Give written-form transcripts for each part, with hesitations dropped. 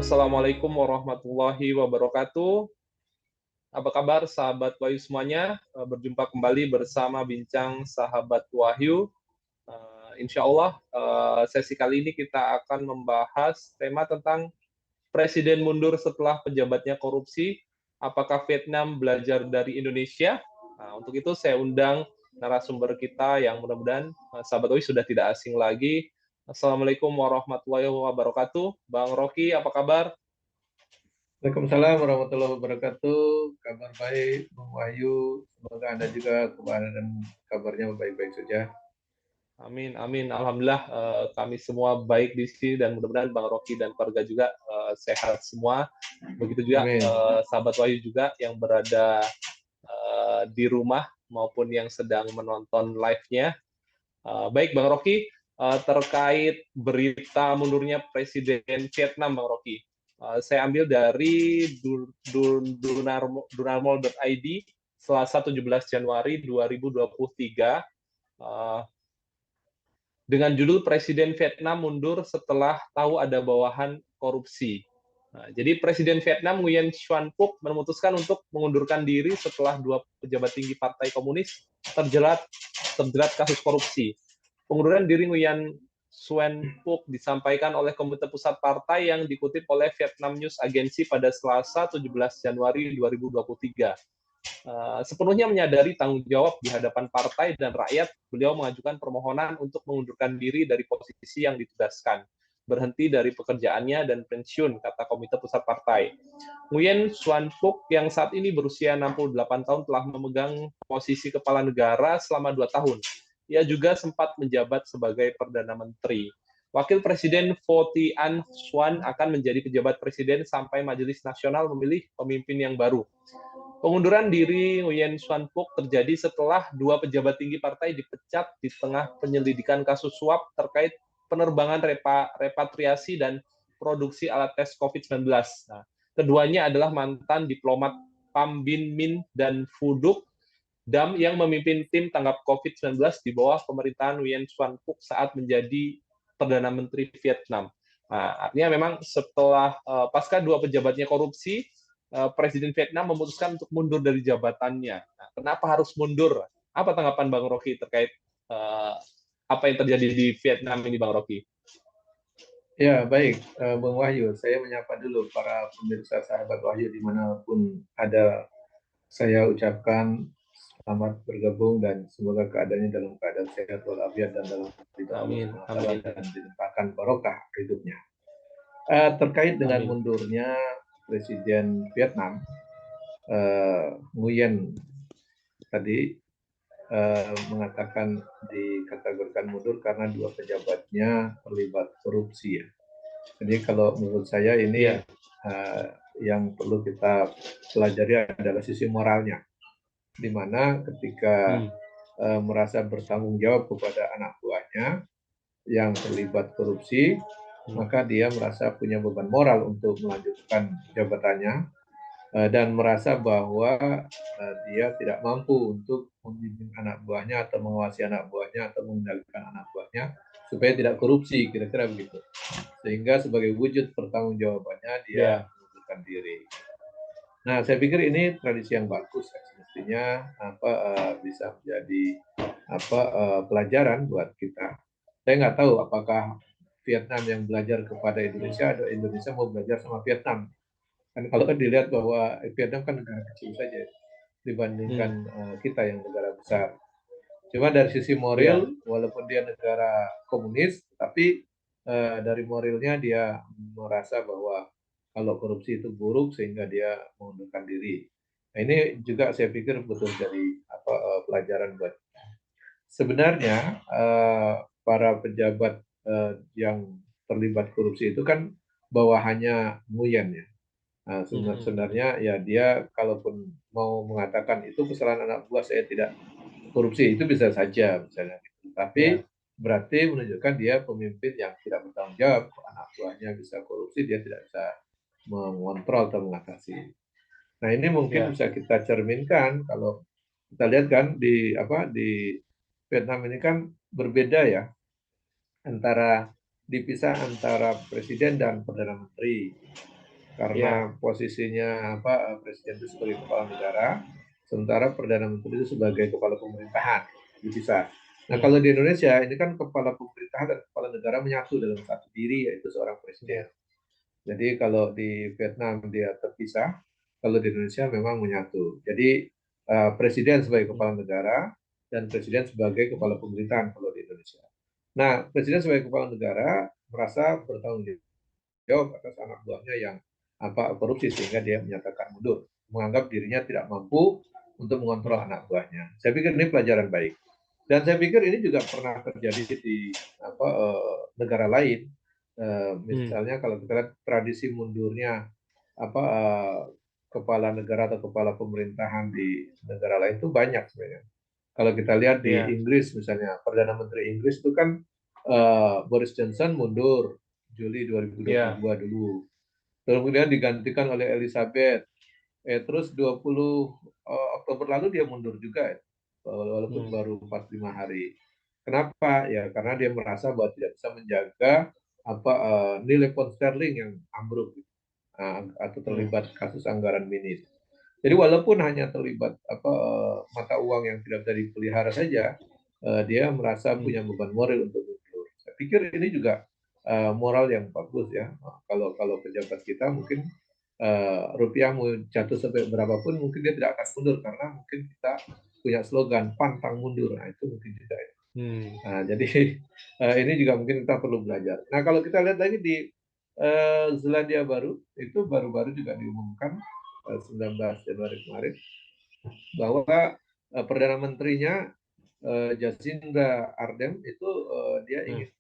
Assalamualaikum warahmatullahi wabarakatuh. Apa kabar sahabat Wahyu semuanya? Berjumpa kembali bersama Bincang Sahabat Wahyu. Insya Allah sesi kali ini kita akan membahas tema tentang Presiden mundur setelah pejabatnya korupsi. Apakah Vietnam belajar dari Indonesia? Nah, untuk itu saya undang narasumber kita yang mudah-mudahan sahabat Wahyu sudah tidak asing lagi. Assalamualaikum warahmatullahi wabarakatuh. Bang Rocky, apa kabar? Waalaikumsalam warahmatullahi wabarakatuh. Kabar baik, Bung Wahyu. Semoga Anda juga dan kabarnya baik-baik saja. Amin, amin. Alhamdulillah kami semua baik di sini dan mudah-mudahan Bang Rocky dan keluarga juga sehat semua. Begitu juga sahabat Wahyu juga yang berada di rumah maupun yang sedang menonton live-nya. Baik, Bang Rocky, terkait berita mundurnya Presiden Vietnam, Bang Rocky. Saya ambil dari dunarmol.id Selasa 17 Januari 2023 dengan judul Presiden Vietnam mundur setelah tahu ada bawahan korupsi. Nah, jadi Presiden Vietnam Nguyen Xuan Phuc memutuskan untuk mengundurkan diri setelah dua pejabat tinggi Partai Komunis terjerat kasus korupsi. Pengunduran diri Nguyen Xuan Phuc disampaikan oleh Komite Pusat Partai yang dikutip oleh Vietnam News Agency pada Selasa 17 Januari 2023. Sepenuhnya menyadari tanggung jawab di hadapan partai dan rakyat, beliau mengajukan permohonan untuk mengundurkan diri dari posisi yang ditugaskan, berhenti dari pekerjaannya dan pensiun, kata Komite Pusat Partai. Nguyen Xuan Phuc yang saat ini berusia 68 tahun telah memegang posisi kepala negara selama 2 tahun. Ia juga sempat menjabat sebagai Perdana Menteri. Wakil Presiden Vo Thi Anh Xuan akan menjadi pejabat presiden sampai Majelis Nasional memilih pemimpin yang baru. Pengunduran diri Nguyen Xuan Phuc terjadi setelah dua pejabat tinggi partai dipecat di tengah penyelidikan kasus suap terkait penerbangan repatriasi dan produksi alat tes COVID-19. Nah, keduanya adalah mantan diplomat Pham Binh Minh dan Phu Duc Dam yang memimpin tim tanggap COVID-19 di bawah pemerintahan Nguyen Xuan Phuc saat menjadi Perdana Menteri Vietnam. Nah, artinya memang setelah pasca dua pejabatnya korupsi, Presiden Vietnam memutuskan untuk mundur dari jabatannya. Nah, kenapa harus mundur? Apa tanggapan Bang Rocky terkait apa yang terjadi di Vietnam ini, Bang Rocky? Ya, baik, Bung Wahyu. Saya menyapa dulu para pemirsa sahabat Wahyu dimanapun ada. Saya ucapkan selamat bergabung dan semoga keadaannya dalam keadaan sehat walafiat dan dalam Amin, amin. dan dilimpahkan barokah hidupnya. Terkait dengan mundurnya Presiden Vietnam, Nguyen tadi mengatakan dikategorikan mundur karena dua pejabatnya terlibat korupsi ya. Jadi kalau menurut saya ini yang perlu kita pelajari adalah sisi moralnya, di mana ketika merasa bertanggung jawab kepada anak buahnya yang terlibat korupsi, maka dia merasa punya beban moral untuk melanjutkan jabatannya dan merasa bahwa dia tidak mampu untuk membimbing anak buahnya atau mengawasi anak buahnya atau mengendalikan anak buahnya supaya tidak korupsi, kira-kira begitu. Sehingga sebagai wujud pertanggungjawabannya dia mengundurkan diri. Nah, saya pikir ini tradisi yang bagus, semestinya bisa menjadi pelajaran buat kita. Saya nggak tahu apakah Vietnam yang belajar kepada Indonesia atau Indonesia mau belajar sama Vietnam. Kan kalau dilihat bahwa Vietnam kan negara kecil saja dibandingkan kita yang negara besar. Cuma dari sisi moral, walaupun dia negara komunis, tapi dari moralnya dia merasa bahwa kalau korupsi itu buruk sehingga dia mengundurkan diri. Nah, ini juga saya pikir betul jadi pelajaran buat. Sebenarnya para pejabat yang terlibat korupsi itu kan bawahannya Nguyen ya. Nah, sebenarnya ya dia kalaupun mau mengatakan itu kesalahan anak buah saya tidak korupsi, itu bisa saja misalnya. Tapi berarti menunjukkan dia pemimpin yang tidak bertanggung jawab. Anak buahnya bisa korupsi, dia tidak bisa mengontrol atau mengatasi. Nah, ini mungkin bisa kita cerminkan kalau kita lihat kan di Vietnam ini kan berbeda ya, dipisah antara presiden dan perdana menteri. karena posisinya presiden itu sebagai kepala negara, sementara perdana menteri itu sebagai kepala pemerintahan, bisa. Nah kalau di Indonesia ini kan kepala pemerintahan dan kepala negara menyatu dalam satu diri, yaitu seorang presiden. Jadi kalau di Vietnam dia terpisah, kalau di Indonesia memang menyatu. Jadi presiden sebagai kepala negara dan presiden sebagai kepala pemerintahan kalau di Indonesia. Nah, presiden sebagai kepala negara merasa bertanggung jawab atas anak buahnya yang korupsi, sehingga dia menyatakan mundur, menganggap dirinya tidak mampu untuk mengontrol anak buahnya. Saya pikir ini pelajaran baik. Dan saya pikir ini juga pernah terjadi di negara lain. Misalnya kalau kita lihat tradisi mundurnya kepala negara atau kepala pemerintahan di negara lain itu banyak sebenarnya. Kalau kita lihat di Inggris misalnya, Perdana Menteri Inggris itu kan Boris Johnson mundur Juli 2022 dulu. Kemudian digantikan oleh Elizabeth. Terus 20 Oktober lalu dia mundur juga, walaupun baru 45 hari. Kenapa? Ya karena dia merasa bahwa tidak bisa menjaga nilai pound sterling yang ambruk atau terlibat kasus anggaran minim. Jadi walaupun hanya terlibat mata uang yang tidak bisa dipelihara saja, dia merasa punya beban moral untuk mundur. Saya pikir ini juga moral yang bagus ya. Kalau pejabat kita mungkin rupiah mau jatuh sampai berapapun mungkin dia tidak akan mundur, karena mungkin kita punya slogan pantang mundur. Nah itu mungkin tidak ya. Nah, jadi ini juga mungkin kita perlu belajar. Nah kalau kita lihat lagi di Selandia Baru, itu baru-baru juga diumumkan 19 Januari kemarin bahwa Perdana Menterinya Jacinda Ardern itu dia ingin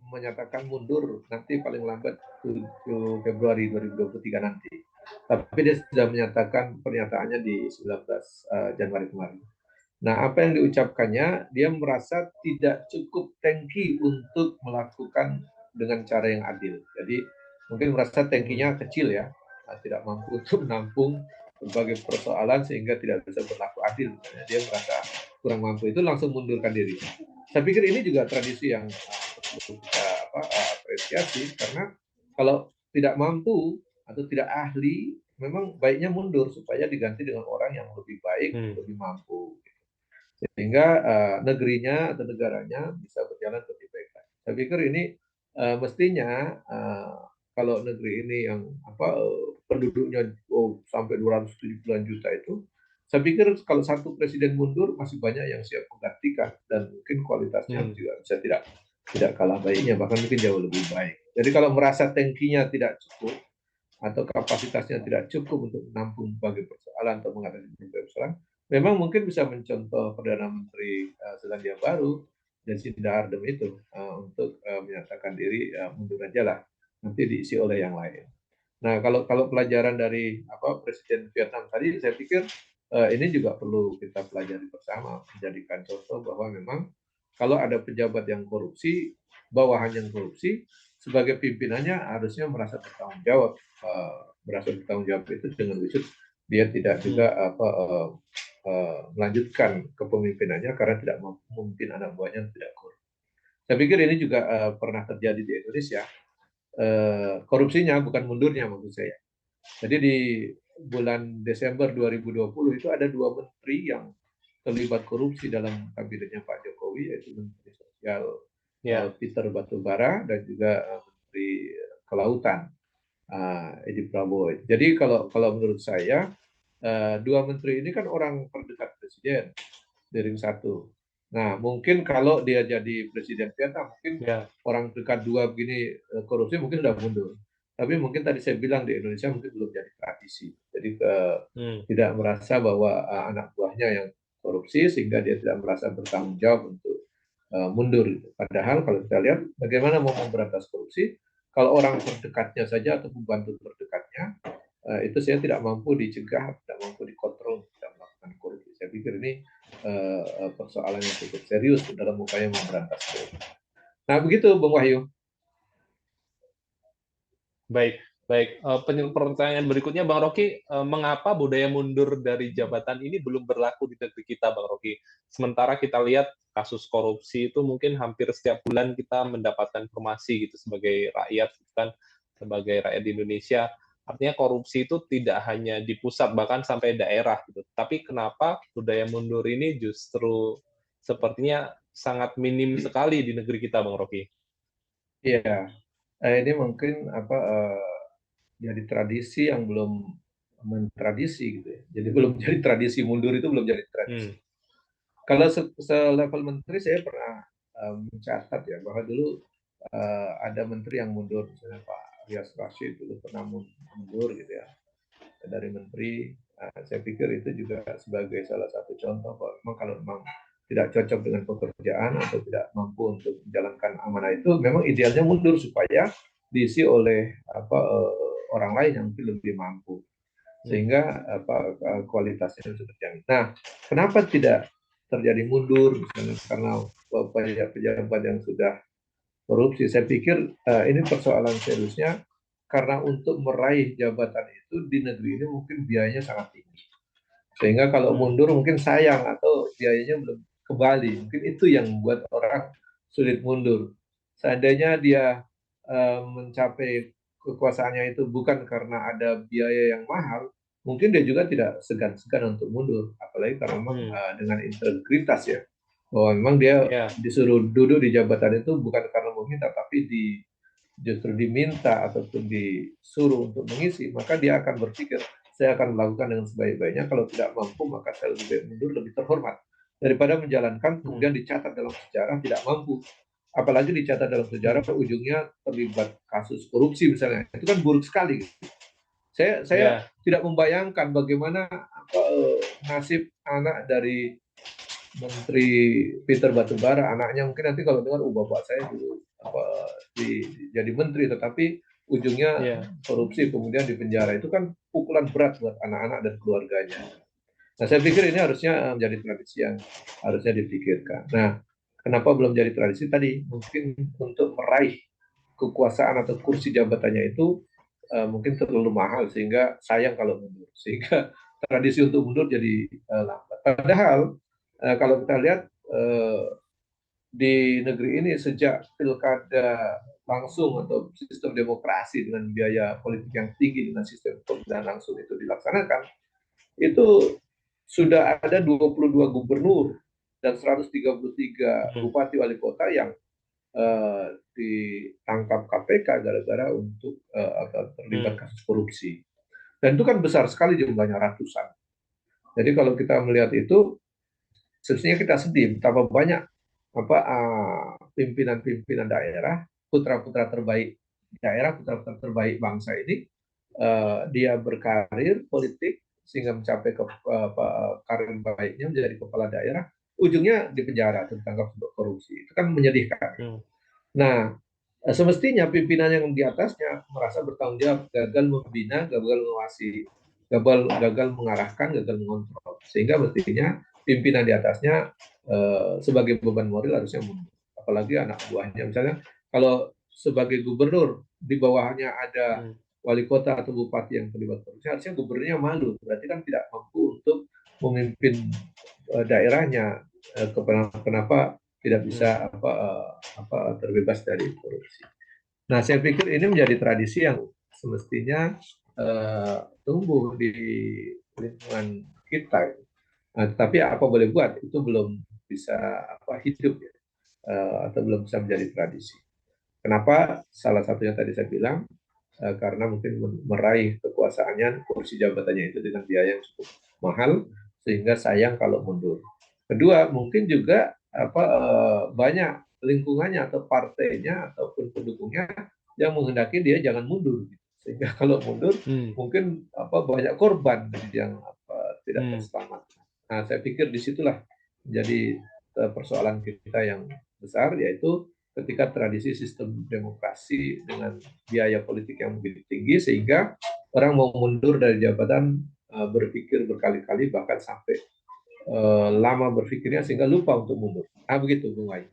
menyatakan mundur nanti paling lambat 7 Februari 2023 nanti. Tapi dia sudah menyatakan pernyataannya di 19 Januari kemarin. Nah, apa yang diucapkannya, dia merasa tidak cukup tangki untuk melakukan dengan cara yang adil. Jadi mungkin merasa tangkinya kecil ya, tidak mampu untuk menampung berbagai persoalan sehingga tidak bisa berlaku adil. Dia merasa kurang mampu, itu langsung mundurkan diri. Saya pikir ini juga tradisi yang perlu kita apresiasi, karena kalau tidak mampu atau tidak ahli, memang baiknya mundur supaya diganti dengan orang yang lebih baik, lebih mampu. Sehingga negerinya atau negaranya bisa berjalan lebih baik. Saya pikir ini mestinya kalau negeri ini yang penduduknya sampai 270-an juta itu, saya pikir kalau satu presiden mundur masih banyak yang siap menggantikan, dan mungkin kualitasnya juga bisa tidak kalah baiknya, bahkan mungkin jauh lebih baik. Jadi kalau merasa tangkinya tidak cukup atau kapasitasnya tidak cukup untuk menampung berbagai persoalan atau mengatasi berbagai persoalan, memang mungkin bisa mencontoh Perdana Menteri Selandia Baru Jacinda Ardern itu untuk menyatakan diri mundur aja lah, nanti diisi oleh yang lain. Nah, kalau pelajaran dari Presiden Vietnam tadi, saya pikir ini juga perlu kita pelajari bersama, menjadikan contoh bahwa memang kalau ada pejabat yang korupsi, bawahan yang korupsi, sebagai pimpinannya harusnya merasa bertanggung jawab. Merasa bertanggung jawab itu dengan wujud dia tidak juga melanjutkan kepemimpinannya karena tidak memimpin anak buahnya tidak korup. Saya pikir ini juga pernah terjadi di Indonesia. Korupsinya bukan mundurnya maksud saya. Jadi di bulan Desember 2020 itu ada 2 menteri yang terlibat korupsi dalam kabinetnya Pak Jokowi, yaitu Menteri Sosial Peter Batubara dan juga Menteri Kelautan Edi Prabowo. Jadi kalau menurut saya 2 menteri ini kan orang terdekat presiden di ring 1. Nah mungkin kalau dia jadi presiden Vietnam, mungkin orang dekat 2 begini korupsi mungkin sudah mundur. Tapi mungkin tadi saya bilang di Indonesia mungkin belum jadi tradisi. Jadi tidak merasa bahwa anak buahnya yang korupsi sehingga dia tidak merasa bertanggung jawab untuk mundur. Padahal kalau kita lihat bagaimana mau memberantas korupsi, kalau orang terdekatnya saja atau pembantu terdekatnya itu saya tidak mampu dicegah, tidak mampu dikontrol, tidak melakukan korupsi. Saya pikir ini persoalan yang cukup serius dalam upaya memberantas korupsi. Nah begitu Bung Wahyu. Baik. Pertanyaan berikutnya, Bang Rocky, mengapa budaya mundur dari jabatan ini belum berlaku di negeri kita, Bang Rocky? Sementara kita lihat kasus korupsi itu mungkin hampir setiap bulan kita mendapatkan informasi gitu sebagai rakyat, kan, sebagai rakyat di Indonesia. Artinya korupsi itu tidak hanya di pusat, bahkan sampai daerah gitu. Tapi kenapa budaya mundur ini justru sepertinya sangat minim sekali di negeri kita, Bang Rocky? Iya, ini mungkin jadi tradisi yang belum mentradisi gitu ya. Jadi belum jadi tradisi, mundur itu belum jadi tradisi. Hmm. Kalau selevel menteri saya pernah mencatat ya bahwa dulu ada menteri yang mundur, misalnya Pak Rias Rashid dulu pernah mundur gitu ya dari menteri. Saya pikir itu juga sebagai salah satu contoh bahwa memang kalau memang tidak cocok dengan pekerjaan atau tidak mampu untuk menjalankan amanah itu, memang idealnya mundur supaya diisi oleh orang lain yang mungkin lebih mampu, sehingga kualitasnya bisa terjamin. Nah, kenapa tidak terjadi mundur misalnya karena pejabat yang sudah korupsi? Saya pikir ini persoalan seriusnya karena untuk meraih jabatan itu di negeri ini mungkin biayanya sangat tinggi. Sehingga kalau mundur mungkin sayang atau biayanya belum kembali. Mungkin itu yang membuat orang sulit mundur. Seandainya dia mencapai kekuasaannya itu bukan karena ada biaya yang mahal, mungkin dia juga tidak segan-segan untuk mundur. Apalagi karena memang dengan integritas ya. Bahwa memang dia Ya. disuruh duduk di jabatan itu bukan karena meminta, tapi justru diminta ataupun disuruh untuk mengisi, maka dia akan berpikir, saya akan melakukan dengan sebaik-baiknya, kalau tidak mampu maka saya lebih baik mundur, lebih terhormat daripada menjalankan kemudian dicatat dalam sejarah tidak mampu, apalagi dicatat dalam sejarah ujungnya terlibat kasus korupsi misalnya, itu kan buruk sekali. Saya tidak membayangkan bagaimana nasib anak dari Menteri Peter Batubara, anaknya mungkin nanti kalau dengar, bapak saya dulu jadi menteri, tetapi ujungnya korupsi kemudian di penjara, itu kan pukulan berat buat anak-anak dan keluarganya. Nah, saya pikir ini harusnya menjadi tradisi yang harusnya dipikirkan. Nah, kenapa belum jadi tradisi tadi? Mungkin untuk meraih kekuasaan atau kursi jabatannya itu mungkin terlalu mahal sehingga sayang kalau mundur, sehingga tradisi untuk mundur jadi lambat. Padahal kalau kita lihat di negeri ini sejak pilkada langsung atau sistem demokrasi dengan biaya politik yang tinggi dengan sistem pemilihan langsung itu dilaksanakan, itu sudah ada 22 gubernur dan 133 bupati wali kota yang ditangkap KPK gara-gara untuk terlibat kasus korupsi. Dan itu kan besar sekali jumlahnya, ratusan. Jadi kalau kita melihat itu, sebenarnya kita sedih betapa banyak pimpinan-pimpinan daerah, putra-putra terbaik daerah, putra-putra terbaik bangsa ini, dia berkarir politik sehingga mencapai karir baiknya menjadi kepala daerah, ujungnya di penjara tertangkap untuk korupsi. Itu kan menyedihkan. Nah, semestinya pimpinan yang di atasnya merasa bertanggung jawab, gagal membina, gagal mengawasi, gagal mengarahkan, gagal mengontrol, sehingga mestinya pimpinan di atasnya sebagai beban moral harusnya mundur. Apalagi anak buahnya, misalnya kalau sebagai gubernur di bawahnya ada wali kota atau bupati yang terlibat korupsi, harusnya gubernurnya malu, berarti kan tidak mampu untuk memimpin daerahnya. Kenapa tidak bisa terbebas dari korupsi? Nah, saya pikir ini menjadi tradisi yang semestinya tumbuh di lingkungan kita. Nah, tapi apa boleh buat, itu belum bisa hidup ya, atau belum bisa menjadi tradisi. Kenapa? Salah satunya tadi saya bilang, karena mungkin meraih kekuasaannya, kursi jabatannya itu dengan biaya yang cukup mahal, sehingga sayang kalau mundur. Kedua, mungkin juga banyak lingkungannya atau partainya ataupun pendukungnya yang menghendaki dia jangan mundur, sehingga kalau mundur mungkin banyak korban yang tidak terselamatkan. Nah, saya pikir disitulah menjadi persoalan kita yang besar, yaitu ketika tradisi sistem demokrasi dengan biaya politik yang begitu tinggi, sehingga orang mau mundur dari jabatan berpikir berkali-kali, bahkan sampai lama berpikirnya sehingga lupa untuk mundur. Nah, begitu, Bung Wai.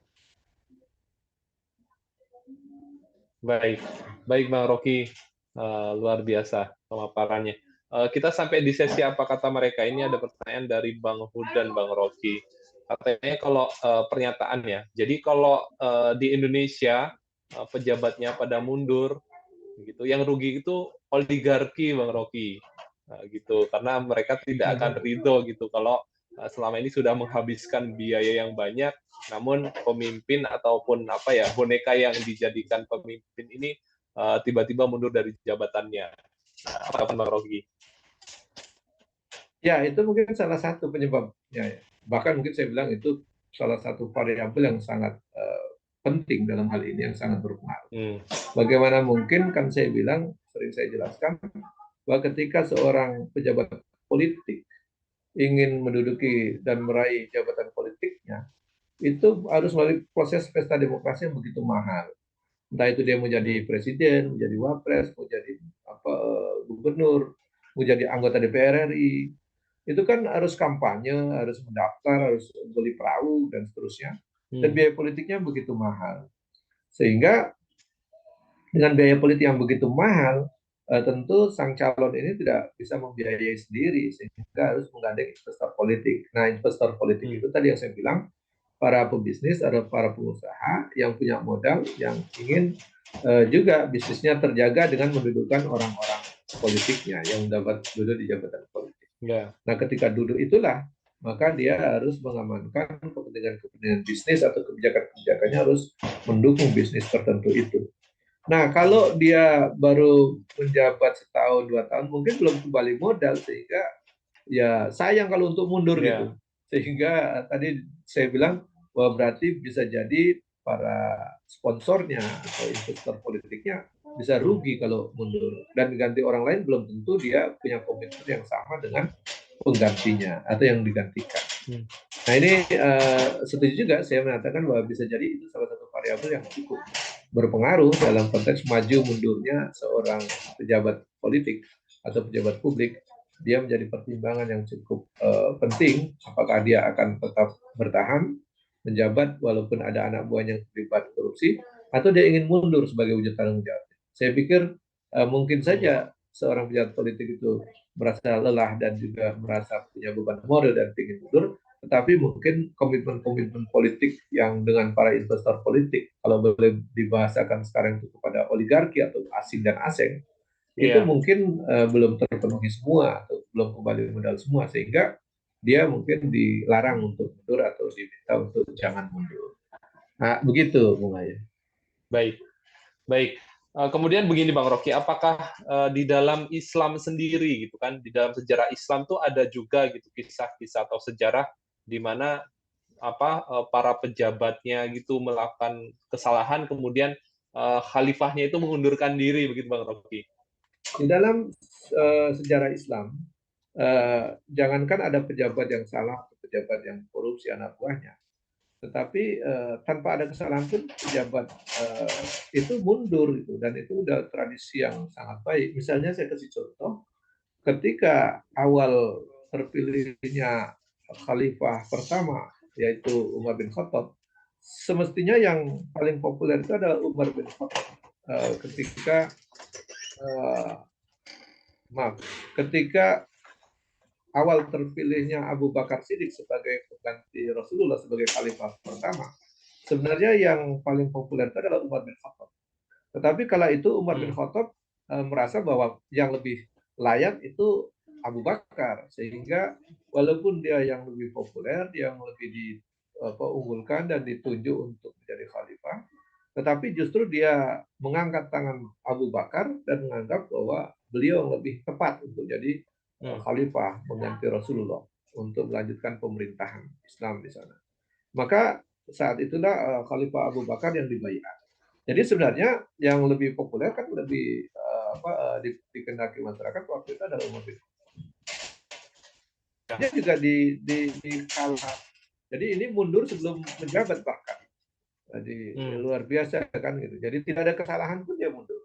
Baik, baik Bang Rocky, luar biasa pemaparannya. Kita sampai di sesi apa kata mereka. Ini ada pertanyaan dari Bang Hud dan Bang Rocky. Katanya kalau pernyataannya, jadi kalau di Indonesia pejabatnya pada mundur, gitu. Yang rugi itu oligarki, Bang Rocky. Gitu. Karena mereka tidak akan ridho gitu kalau selama ini sudah menghabiskan biaya yang banyak, namun pemimpin ataupun apa ya boneka yang dijadikan pemimpin ini tiba-tiba mundur dari jabatannya. Apa Bang Rocky? Ya, itu mungkin salah satu penyebabnya. Ya. Bahkan mungkin saya bilang itu salah satu variabel yang sangat penting dalam hal ini, yang sangat berpengaruh. Bagaimana mungkin, kan saya bilang, sering saya jelaskan, bahwa ketika seorang pejabat politik ingin menduduki dan meraih jabatan politiknya, itu harus melalui proses pesta demokrasi yang begitu mahal. Entah itu dia mau jadi presiden, menjadi wapres, mau jadi gubernur, mau jadi anggota DPR RI, itu kan harus kampanye, harus mendaftar, harus beli perahu, dan seterusnya. Dan biaya politiknya begitu mahal. Sehingga dengan biaya politik yang begitu mahal, tentu sang calon ini tidak bisa membiayai sendiri, sehingga harus menggandeng investor politik. Nah, investor politik itu tadi yang saya bilang, para pebisnis, ada para pengusaha yang punya modal, yang ingin juga bisnisnya terjaga dengan mendudukkan orang-orang politiknya yang dapat duduk di jabatan politik. Nah, ketika duduk itulah, maka dia harus mengamankan kepentingan bisnis, atau kebijakan-kebijakannya harus mendukung bisnis tertentu itu. Nah, kalau dia baru menjabat setahun, 2 tahun, mungkin belum kembali modal, sehingga ya sayang kalau untuk mundur gitu. Sehingga tadi saya bilang bahwa berarti bisa jadi para sponsornya atau investor politiknya bisa rugi kalau mundur, dan ganti orang lain belum tentu dia punya komitmen yang sama dengan penggantinya atau yang digantikan. Nah, ini setuju juga saya mengatakan bahwa bisa jadi itu salah satu variabel yang cukup berpengaruh dalam konteks maju mundurnya seorang pejabat politik atau pejabat publik. Dia menjadi pertimbangan yang cukup penting, apakah dia akan tetap bertahan menjabat walaupun ada anak buahnya yang terlibat korupsi, atau dia ingin mundur sebagai wujud tanggung jawab. Saya pikir mungkin saja seorang pejabat politik itu merasa lelah dan juga merasa punya beban moral dan ingin mundur, tetapi mungkin komitmen-komitmen politik yang dengan para investor politik, kalau boleh dibahasakan sekarang itu kepada oligarki atau asing dan asing, itu mungkin belum terpenuhi semua, atau belum kembali modal semua, sehingga dia mungkin dilarang untuk mundur atau diminta untuk jangan mundur. Nah, begitu, Bung Ayu. Baik, baik. Kemudian begini Bang Rocky, apakah di dalam Islam sendiri gitu kan, di dalam sejarah Islam tuh ada juga gitu kisah-kisah atau sejarah di mana para pejabatnya gitu melakukan kesalahan, kemudian khalifahnya itu mengundurkan diri begitu Bang Rocky? Di dalam sejarah Islam, jangankan ada pejabat yang salah atau pejabat yang korupsi anak buahnya, tetapi tanpa ada kesalahan pun pejabat itu mundur gitu, dan itu udah tradisi yang sangat baik. Misalnya saya kasih contoh, ketika awal terpilihnya khalifah pertama yaitu Umar bin Khattab, semestinya yang paling populer itu adalah Umar bin Khattab. Ketika awal terpilihnya Abu Bakar Siddiq sebagai pengganti Rasulullah sebagai khalifah pertama, sebenarnya yang paling populer itu adalah Umar bin Khattab. Tetapi kala itu Umar bin Khattab merasa bahwa yang lebih layak itu Abu Bakar, sehingga walaupun dia yang lebih populer, yang lebih diunggulkan dan ditunjuk untuk menjadi khalifah, tetapi justru dia mengangkat tangan Abu Bakar dan menganggap bahwa beliau lebih tepat untuk jadi khalifah mengganti Rasulullah untuk melanjutkan pemerintahan Islam di sana. Maka saat itulah Khalifah Abu Bakar yang dibaiat. Jadi sebenarnya yang lebih populer kan lebih dikehendaki masyarakat waktu itu adalah Umar bin Khattab. Dia juga kalah. Jadi ini mundur sebelum menjabat bahkan. Jadi luar biasa kan gitu. Jadi tidak ada kesalahan pun dia mundur.